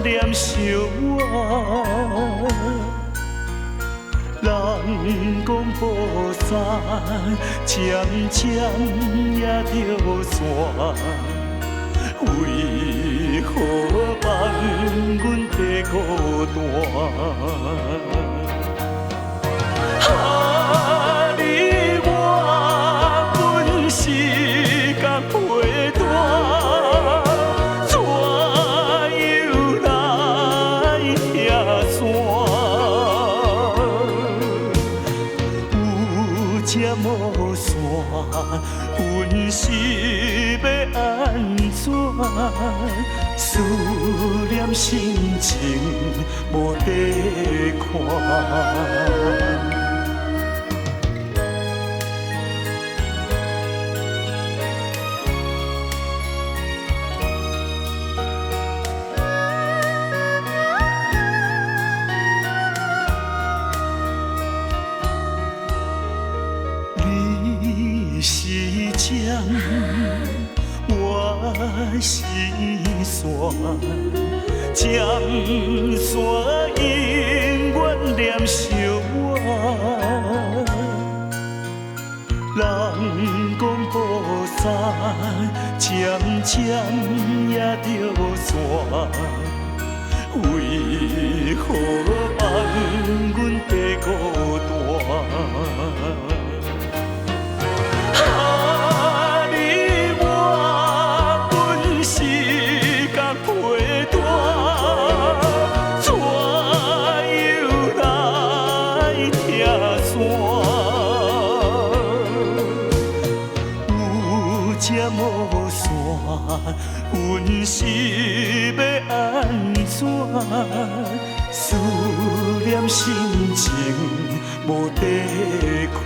念相偎。人讲菩萨渐渐也着线，为何放阮在孤单？啊，你我本是共陪伴，怎又来拆线？有这无线，阮是要安怎？思念心情无地看。你是针，我是线，针线永远念相偎。人讲菩萨渐渐也着线，为何放阮在孤单？啊，你我本是共陪伴，怎又来拆线？有这无线，阮是要安怎？思念心情无地看。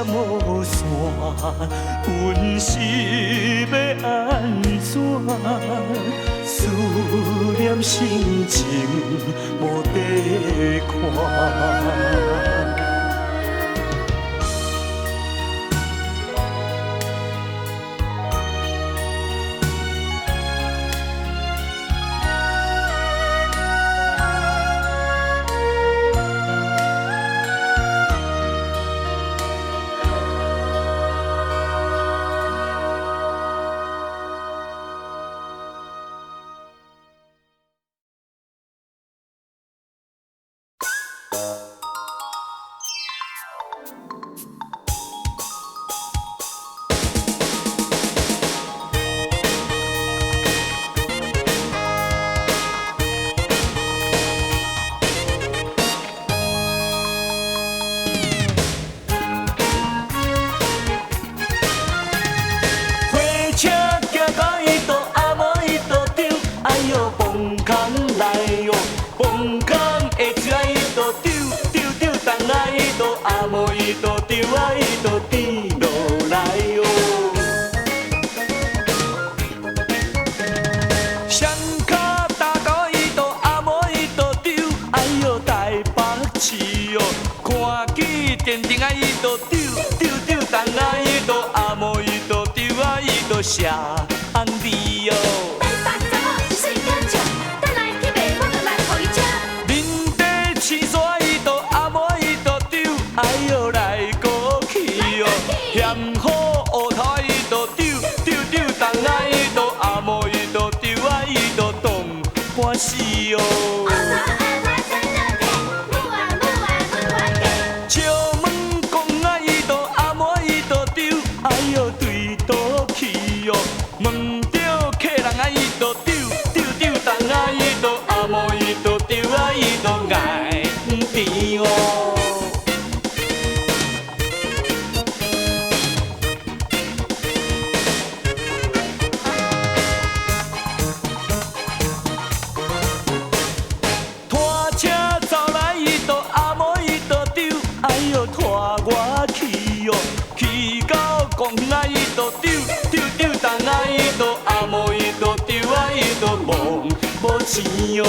无线，阮是要安怎？思念心情无地看。谁红你哦？台北查某是世间笑，等来去买我就来互伊吃。恁在青山伊都阿妹伊都丢，哎哟来过去哦。嫌好乌头伊都丢，东啊伊都阿妹伊都丢啊伊都冻半死哦。笑问公啊伊都阿妹伊都丢，哎哟对。去哦，问着客人啊，伊就丢丢丢东啊，伊就阿毛伊就丢啊，伊就爱甜哦。拖车走来，伊就阿毛伊就丢，哎哟拖我去哦，去到公园啊，伊就丢丢丢东啊，伊就阿毛伊就丢啊，伊就忘无钱哦。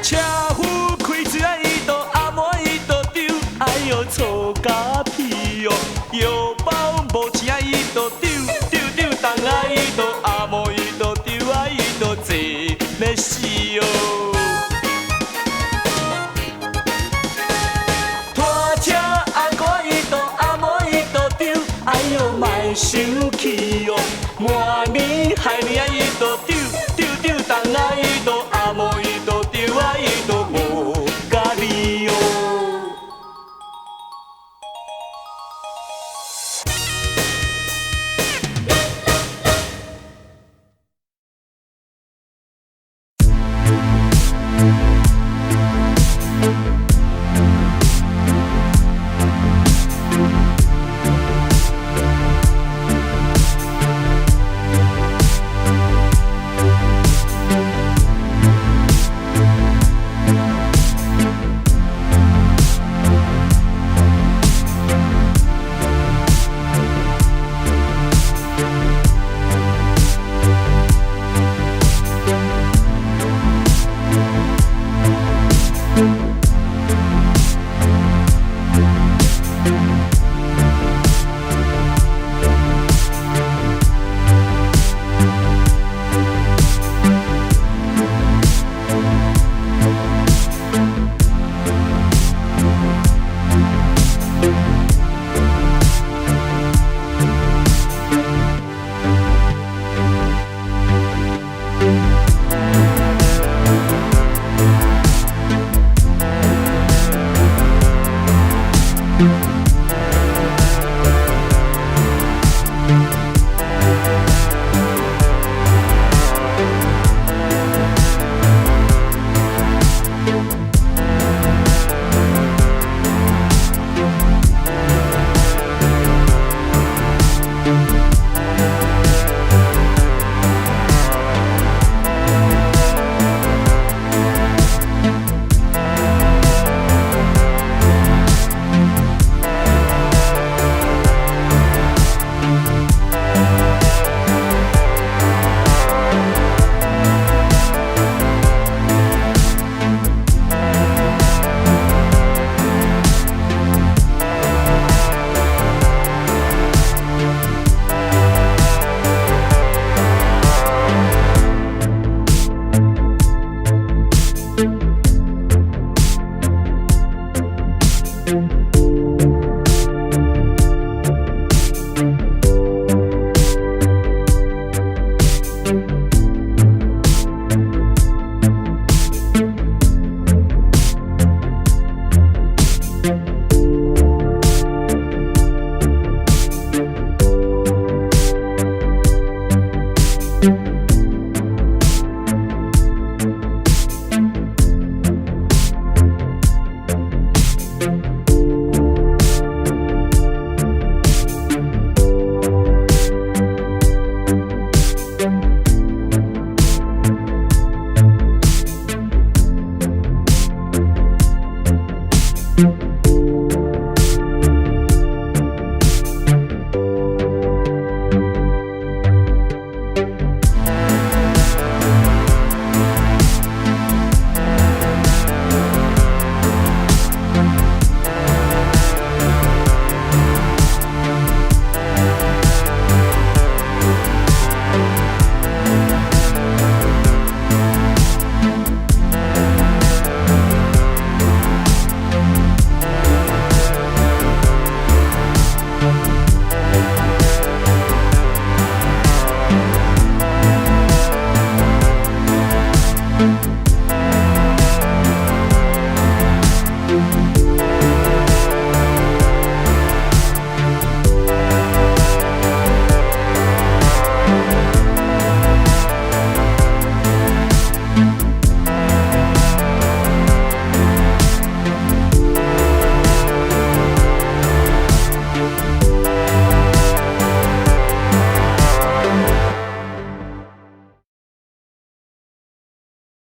车夫开嘴啊，伊就阿毛伊就丢，哎哟错甲屁哦，药包无钱啊，伊就丢丢丢东啊，伊就阿毛伊就丢啊，伊就坐要死哦。拖车阿哥伊就阿毛伊就丢，哎哟莫生气哦，满面害你啊，伊就